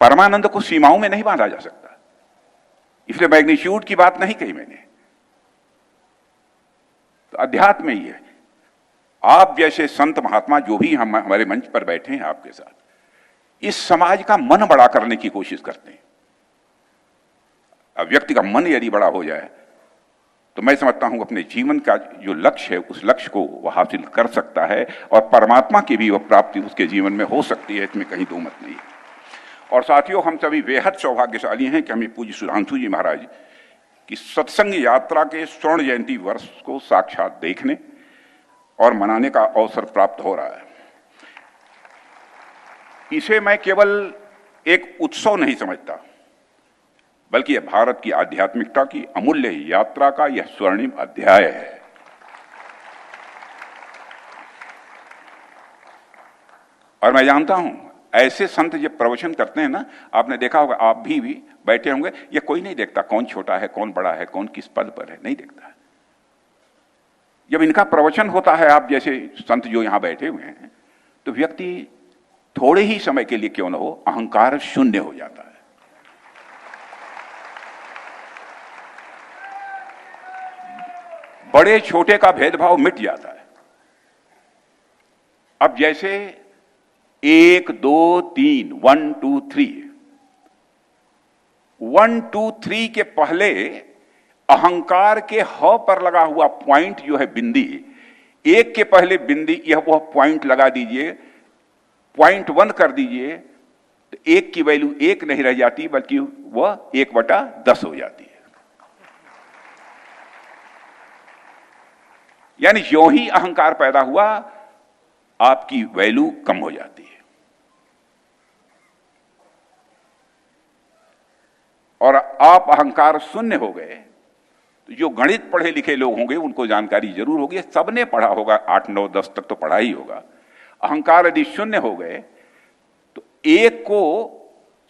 परमानंद को सीमाओं में नहीं बांधा जा सकता, इसलिए मैग्नीट्यूड की बात नहीं कही मैंने। तो अध्यात्म ही है। आप जैसे संत महात्मा जो भी हम हमारे मंच पर बैठे हैं आपके साथ, इस समाज का मन बड़ा करने की कोशिश करते हैं। अब व्यक्ति का मन यदि बड़ा हो जाए तो मैं समझता हूं अपने जीवन का जो लक्ष्य है उस लक्ष्य को वह हासिल कर सकता है और परमात्मा की भी वह प्राप्ति उसके जीवन में हो सकती है, इसमें कहीं दो मत नहीं है। और साथियों, हम सभी बेहद सौभाग्यशाली हैं कि हमें पूज्य सुधांशु जी महाराज की सत्संग यात्रा के स्वर्ण जयंती वर्ष को साक्षात देखने और मनाने का अवसर प्राप्त हो रहा है। इसे मैं केवल एक उत्सव नहीं समझता, बल्कि यह भारत की आध्यात्मिकता की अमूल्य यात्रा का यह स्वर्णिम अध्याय है। और मैं जानता हूं ऐसे संत जब प्रवचन करते हैं ना, आपने देखा होगा, आप भी बैठे होंगे, ये कोई नहीं देखता कौन छोटा है, कौन बड़ा है, कौन किस पद पर है, नहीं देखता। जब इनका प्रवचन होता है, आप जैसे संत जो यहां बैठे हुए हैं, तो व्यक्ति थोड़े ही समय के लिए क्यों न हो अहंकार शून्य हो जाता है। बड़े छोटे का भेदभाव मिट जाता है। अब जैसे 1 2 3 1 2 3 1 2 3 के पहले अहंकार के ह पर लगा हुआ पॉइंट जो है बिंदी, 1 के पहले बिंदी, यह वह पॉइंट लगा दीजिए, पॉइंट 1 कर दीजिए, तो 1 की वैल्यू 1 नहीं रह जाती, बल्कि वह 1/10 हो जाती है। यानी जो ही अहंकार पैदा हुआ आपकी वैल्यू कम हो जाती है। और आप अहंकार शून्य हो गए तो जो गणित पढ़े लिखे लोग होंगे उनको जानकारी जरूर होगी, सबने पढ़ा होगा, 8 9 10 तक तो पढ़ा ही होगा। अहंकार यदि शून्य हो गए तो 1 को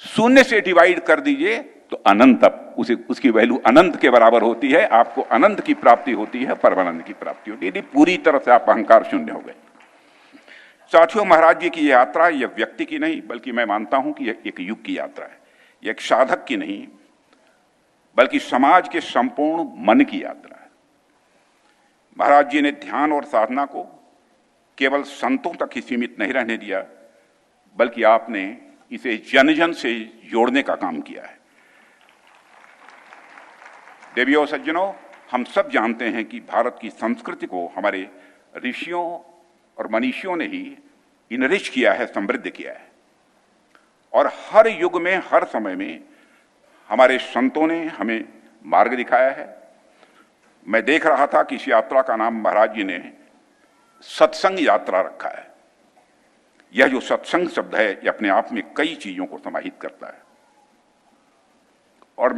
शून्य से डिवाइड कर दीजिए तो अनंत, उसकी वैल्यू अनंत के बराबर होती है, आपको अनंत की प्राप्ति होती है, परमानंद की प्राप्ति होती है, यदि पूरी तरह से आप अहंकार शून्य हो गए। साथियों, महाराज जी की यात्रा यह व्यक्ति की नहीं, बल्कि मैं मानता हूं कि यह एक युग की यात्रा है। यह एक साधक की नहीं, बल्कि समाज के संपूर्ण मन की यात्रा है। महाराज जी ने ध्यान और साधना को केवल संतों तक ही सीमित नहीं रहने दिया, बल्कि आपने इसे जन जन से जोड़ने का काम किया है। देवियों और सज्जनों, हम सब जानते हैं कि भारत की संस्कृति को हमारे ऋषियों और मनीषियों ने ही इनरिच किया है, समृद्ध किया है। और हर युग में, हर समय में हमारे संतों ने हमें मार्ग दिखाया है। मैं देख रहा था कि इस यात्रा का नाम महाराज जी ने सत्संग यात्रा रखा है। यह जो सत्संग शब्द है, यह अपने आप में कई चीजों को समाहित करता है। और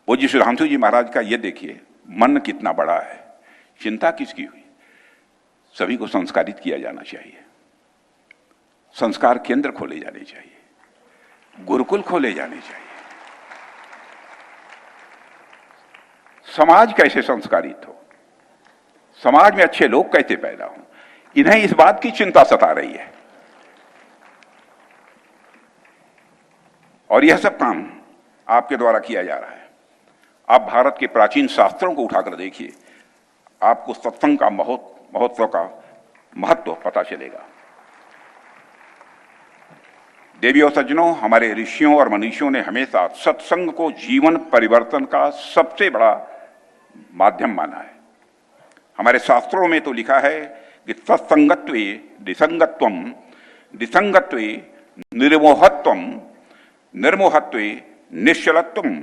पूज्य सुधांशु जी महाराज का यह देखिए, मन कितना बड़ा है, चिंता किसकी हुई। सभी को संस्कारित किया जाना चाहिए, संस्कार केंद्र खोले जाने चाहिए, गुरुकुल खोले जाने चाहिए। समाज कैसे संस्कारित हो, समाज में अच्छे लोग कैसे पैदा हों, इन्हें इस बात की चिंता सता रही है। और यह सब काम आपके द्वारा किया जा रहा है। आप भारत के प्राचीन शास्त्रों को उठाकर देखिए, आपको सत्संग का महोत्सव का महत्व पता चलेगा। देवी और सज्जनों, हमारे ऋषियों और मनीषियों ने हमेशा सत्संग को जीवन परिवर्तन का सबसे बड़ा माध्यम माना है। हमारे शास्त्रों में तो लिखा है कि सत्संगत्वे निसंगत्वम, निसंगत्वे निर्मोहत्वम, निर्मोहत्वे निश्चलत्वम,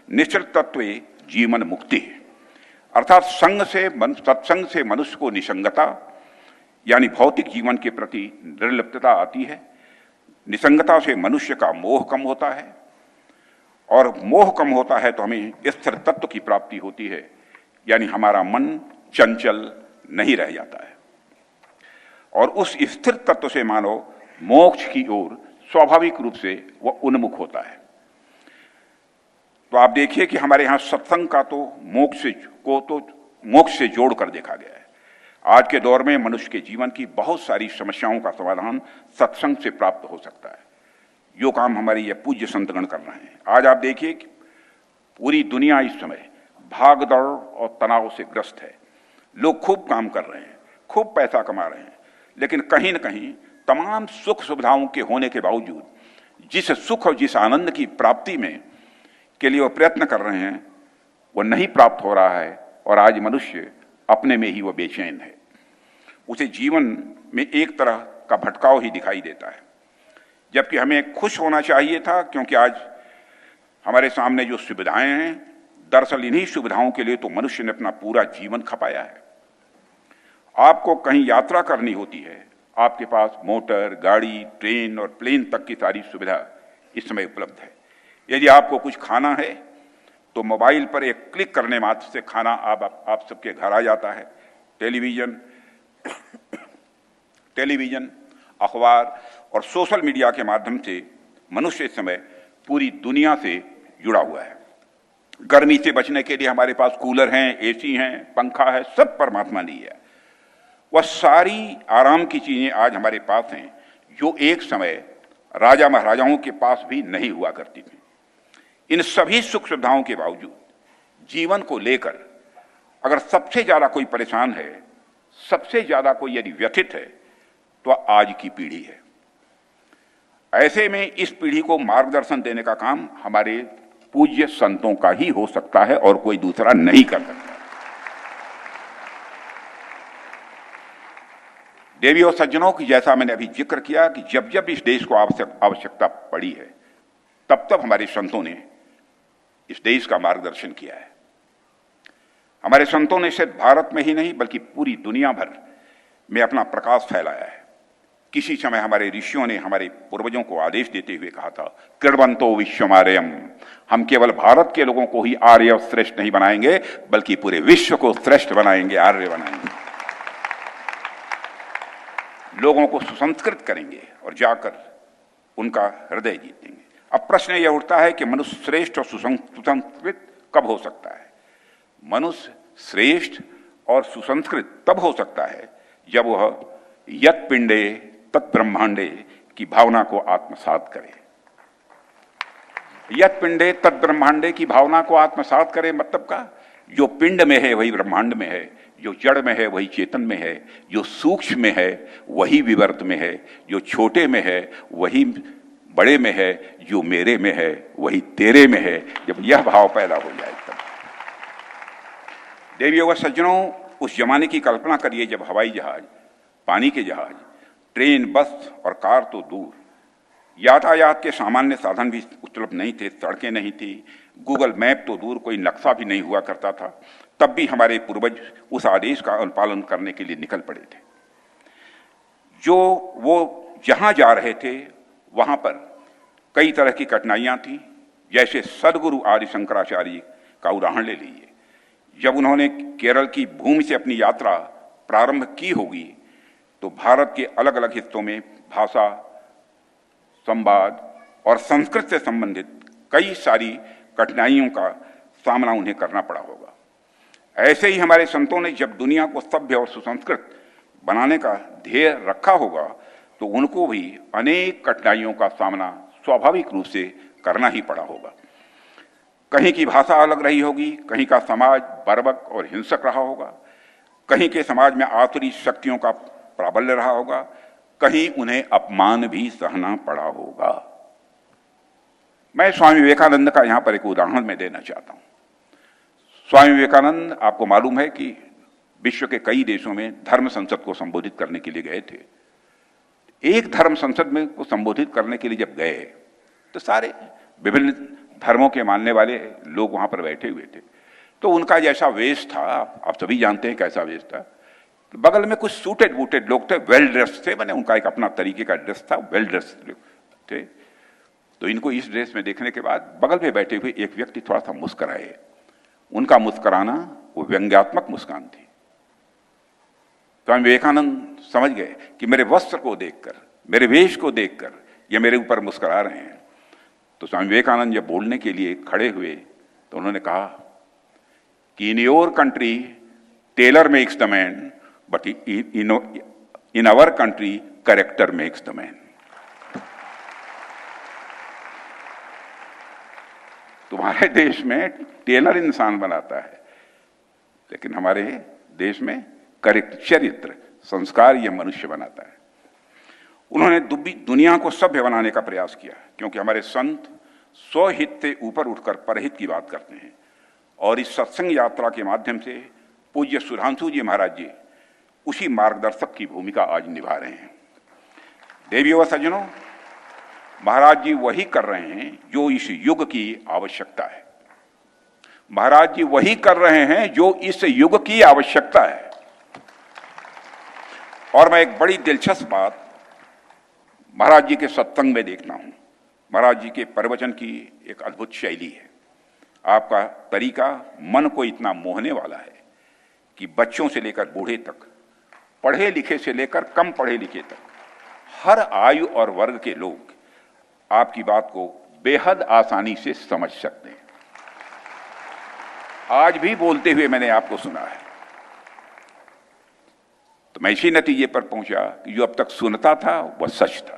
निश्चलत्वे जीवन मुक्ति। अर्थात सत्संग से मनुष्य को निसंगता यानी भौतिक जीवन के प्रति निर्लिप्तता आती है। निसंगता से मनुष्य का मोह कम होता है, और मोह कम होता है तो हमें स्थिर तत्व की प्राप्ति होती है, यानी हमारा मन चंचल नहीं रह जाता है, और उस स्थिर तत्व से मानव मोक्ष की ओर स्वाभाविक रूप से वह उन्मुख होता है। तो आप देखिए कि हमारे यहां सत्संग का तो मोक्ष से जोड़कर देखा गया है। आज के दौर में मनुष्य के जीवन की बहुत सारी समस्याओं का समाधान सत्संग से प्राप्त हो सकता है। जो काम हमारे ये पूज्य संतगण कर रहे हैं। आज आप देखिए कि पूरी दुनिया इस समय भाग दौड़ और तनाव से ग्रस्त है। लोग खूब काम कर रहे हैं, खूब पैसा कमा रहे हैं, लेकिन कहीं न कहीं तमाम सुख सुविधाओं के होने के बावजूद जिस सुख और जिस आनंद की प्राप्ति में के लिए वो प्रयत्न कर रहे हैं वो नहीं प्राप्त हो रहा है, और आज मनुष्य अपने में ही वो बेचैन है। उसे जीवन में एक तरह का भटकाव ही दिखाई देता है, जबकि हमें खुश होना चाहिए था, क्योंकि आज हमारे सामने जो सुविधाएं हैं, दरअसल इन्हीं सुविधाओं के लिए तो मनुष्य ने अपना पूरा जीवन खपाया है। आपको कहीं यात्रा करनी होती है, आपके पास मोटर, गाड़ी, ट्रेन और प्लेन तक की सारी सुविधा इस समय उपलब्ध है। यदि आपको कुछ खाना है तो मोबाइल पर एक क्लिक करने मात्र से खाना आप सबके घर आ जाता है। टेलीविजन, अखबार और सोशल मीडिया के माध्यम से मनुष्य इस समय पूरी दुनिया से जुड़ा हुआ है। गर्मी से बचने के लिए हमारे पास कूलर हैं, एसी हैं, पंखा है, सब परमात्मा ने है। वह सारी आराम की चीजें आज हमारे पास हैं, जो एक समय राजा महाराजाओं के पास भी नहीं हुआ करती थी। इन सभी सुख सुविधाओं के बावजूद जीवन को लेकर अगर सबसे ज्यादा कोई परेशान है, सबसे ज्यादा कोई यदि व्यथित है, तो आज की पीढ़ी है। ऐसे में इस पीढ़ी को मार्गदर्शन देने का काम हमारे पूज्य संतों का ही हो सकता है और कोई दूसरा नहीं कर सकता। देवी और सज्जनों की, जैसा मैंने अभी जिक्र किया कि जब जब इस देश को आवश्यकता पड़ी है, तब तब हमारे संतों ने इस देश का मार्गदर्शन किया है। हमारे संतों ने सिर्फ भारत में ही नहीं बल्कि पूरी दुनिया भर में अपना प्रकाश फैलाया है। किसी समय हमारे ऋषियों ने हमारे पूर्वजों को आदेश देते हुए कहा था, कृण्वन्तो विश्वमार्यम, हम केवल भारत के लोगों को ही आर्य श्रेष्ठ नहीं बनाएंगे बल्कि पूरे विश्व को श्रेष्ठ बनाएंगे, आर्य बनाएंगे। लोगों को सुसंस्कृत करेंगे और जाकर उनका हृदय जीतेंगे। अब प्रश्न यह उठता है कि मनुष्य श्रेष्ठ और सुसंस्कृत कब हो सकता है? मनुष्य श्रेष्ठ और सुसंस्कृत तब हो सकता है जब वह यत् पिंडे तत् ब्रह्मांडे की भावना को आत्मसात करे। यत् पिंडे तत् ब्रह्मांडे की भावना को आत्मसात करे मतलब का, जो पिंड में है वही ब्रह्मांड में है, जो जड़ में है वही चेतन में है, जो सूक्ष्म में है वही विवर्त में है, जो छोटे में है वही बड़े में है, जो मेरे में है वही तेरे में है। जब यह भाव पैदा हो जाए तब। देवियों व सज्जनों, उस जमाने की कल्पना करिए जब हवाई जहाज, पानी के जहाज, ट्रेन, बस और कार तो दूर, यातायात के सामान्य साधन भी उपलब्ध नहीं थे, सड़कें नहीं थी, गूगल मैप तो दूर, कोई नक्शा भी नहीं हुआ करता था। तब भी हमारे पूर्वज उस आदेश का अनुपालन करने के लिए निकल पड़े थे। जो वो जहां जा रहे थे वहां पर कई तरह की कठिनाइयां थी। जैसे सदगुरु आदि शंकराचार्य का उदाहरण ले लीजिए। जब उन्होंने केरल की भूमि से अपनी यात्रा प्रारंभ की होगी तो भारत के अलग अलग हिस्सों में भाषा, संवाद और संस्कृत से संबंधित कई सारी कठिनाइयों का सामना उन्हें करना पड़ा होगा। ऐसे ही हमारे संतों ने जब दुनिया को सभ्य और सुसंस्कृत बनाने का ध्येय रखा होगा तो उनको भी अनेक कठिनाइयों का सामना स्वाभाविक रूप से करना ही पड़ा होगा। कहीं की भाषा अलग रही होगी, कहीं का समाज बर्बक और हिंसक रहा होगा, कहीं के समाज में आसुरी शक्तियों का प्राबल्य रहा होगा, कहीं उन्हें अपमान भी सहना पड़ा होगा। मैं स्वामी विवेकानंद का यहां पर एक उदाहरण मैं देना चाहता हूं। स्वामी विवेकानंद, आपको मालूम है कि विश्व के कई देशों में धर्म संसद को संबोधित करने के लिए गए थे। एक धर्म संसद में को संबोधित करने के लिए जब गए तो सारे विभिन्न धर्मों के मानने वाले लोग वहां पर बैठे हुए थे। तो उनका जैसा वेश था, आप सभी जानते हैं कैसा वेश था। बगल में कुछ सूटेड बूटेड लोग थे, वेल ड्रेस्ड थे, मैंने उनका एक अपना तरीके का ड्रेस था, वेल ड्रेस्ड थे। तो इनको इस ड्रेस में देखने के बाद बगल में बैठे हुए एक व्यक्ति थोड़ा सा मुस्कुराए। उनका मुस्कुराना वो व्यंग्यात्मक मुस्कान थी। स्वामी विवेकानंद समझ गए कि मेरे वस्त्र को देखकर, मेरे वेश को देखकर ये मेरे ऊपर मुस्कुरा रहे हैं। तो स्वामी विवेकानंद जब बोलने के लिए खड़े हुए तो उन्होंने कहा कि in your country tailor makes the man, but in our country character makes the man. तुम्हारे देश में टेलर इंसान बनाता है, लेकिन हमारे देश में करेक्ट चरित्र संस्कार ये मनुष्य बनाता है। उन्होंने दुनिया को सभ्य बनाने का प्रयास किया, क्योंकि हमारे संत स्वहित से ऊपर उठकर परहित की बात करते हैं। और इस सत्संग यात्रा के माध्यम से पूज्य सुधांशु जी महाराज जी उसी मार्गदर्शक की भूमिका आज निभा रहे हैं। देवियों व सज्जनों, महाराज जी वही कर रहे हैं जो इस युग की आवश्यकता है। महाराज जी वही कर रहे हैं जो इस युग की आवश्यकता है। और मैं एक बड़ी दिलचस्प बात महाराज जी के सत्संग में देखता हूं। महाराज जी के प्रवचन की एक अद्भुत शैली है। आपका तरीका मन को इतना मोहने वाला है कि बच्चों से लेकर बूढ़े तक, पढ़े लिखे से लेकर कम पढ़े लिखे तक, हर आयु और वर्ग के लोग आपकी बात को बेहद आसानी से समझ सकते हैं। आज भी बोलते हुए मैंने आपको सुना है, तो मैं इसी नतीजे पर पहुंचा कि जो अब तक सुनता था वह सच था।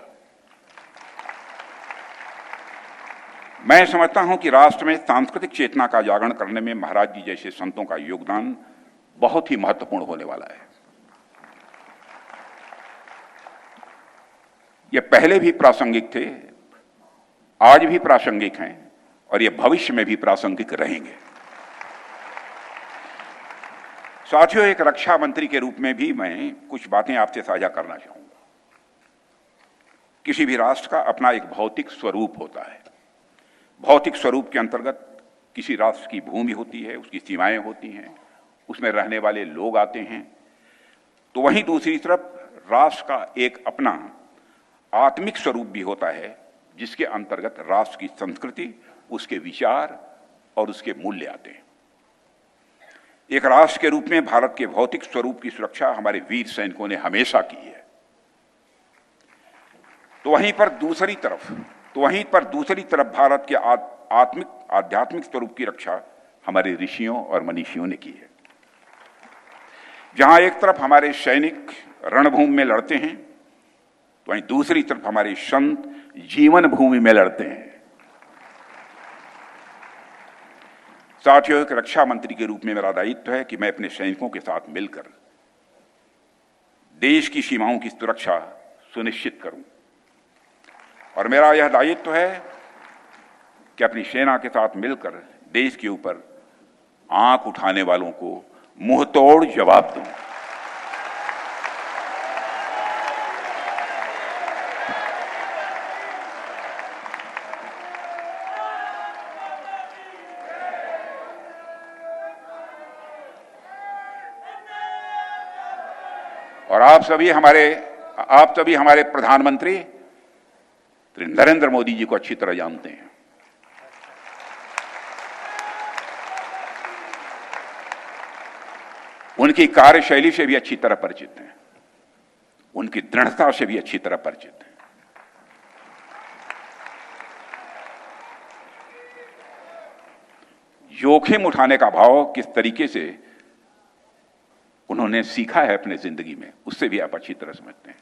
मैं समझता हूं कि राष्ट्र में सांस्कृतिक चेतना का जागरण करने में महाराज जी जैसे संतों का योगदान बहुत ही महत्वपूर्ण होने वाला है। ये पहले भी प्रासंगिक थे, आज भी प्रासंगिक हैं और ये भविष्य में भी प्रासंगिक रहेंगे। साथियों, एक रक्षा मंत्री के रूप में भी मैं कुछ बातें आपसे साझा करना चाहूंगा। किसी भी राष्ट्र का अपना एक भौतिक स्वरूप होता है। भौतिक स्वरूप के अंतर्गत किसी राष्ट्र की भूमि होती है, उसकी सीमाएं होती हैं, उसमें रहने वाले लोग आते हैं। तो वहीं दूसरी तरफ राष्ट्र का एक अपना आत्मिक स्वरूप भी होता है, जिसके अंतर्गत राष्ट्र की संस्कृति, उसके विचार और उसके मूल्य आते हैं। एक राष्ट्र के रूप में भारत के भौतिक स्वरूप की सुरक्षा हमारे वीर सैनिकों ने हमेशा की है। तो वहीं पर दूसरी तरफ भारत के आध्यात्मिक स्वरूप की रक्षा हमारे ऋषियों और मनीषियों ने की है। जहां एक तरफ हमारे सैनिक रणभूमि में लड़ते हैं, तो वहीं दूसरी तरफ हमारे संत जीवन भूमि में लड़ते हैं। साथियों, एक रक्षा मंत्री के रूप में मेरा दायित्व है कि मैं अपने सैनिकों के साथ मिलकर देश की सीमाओं की सुरक्षा सुनिश्चित करूं। और मेरा यह दायित्व है कि अपनी सेना के साथ मिलकर देश के ऊपर आंख उठाने वालों को मुंहतोड़ जवाब दूं। और आप सभी हमारे प्रधानमंत्री श्री नरेंद्र मोदी जी को अच्छी तरह जानते हैं। उनकी कार्यशैली से भी अच्छी तरह परिचित हैं, उनकी दृढ़ता से भी अच्छी तरह परिचित हैं। जोखिम उठाने का भाव किस तरीके से उन्होंने सीखा है अपने जिंदगी में, उससे भी आप अच्छी तरह समझते हैं।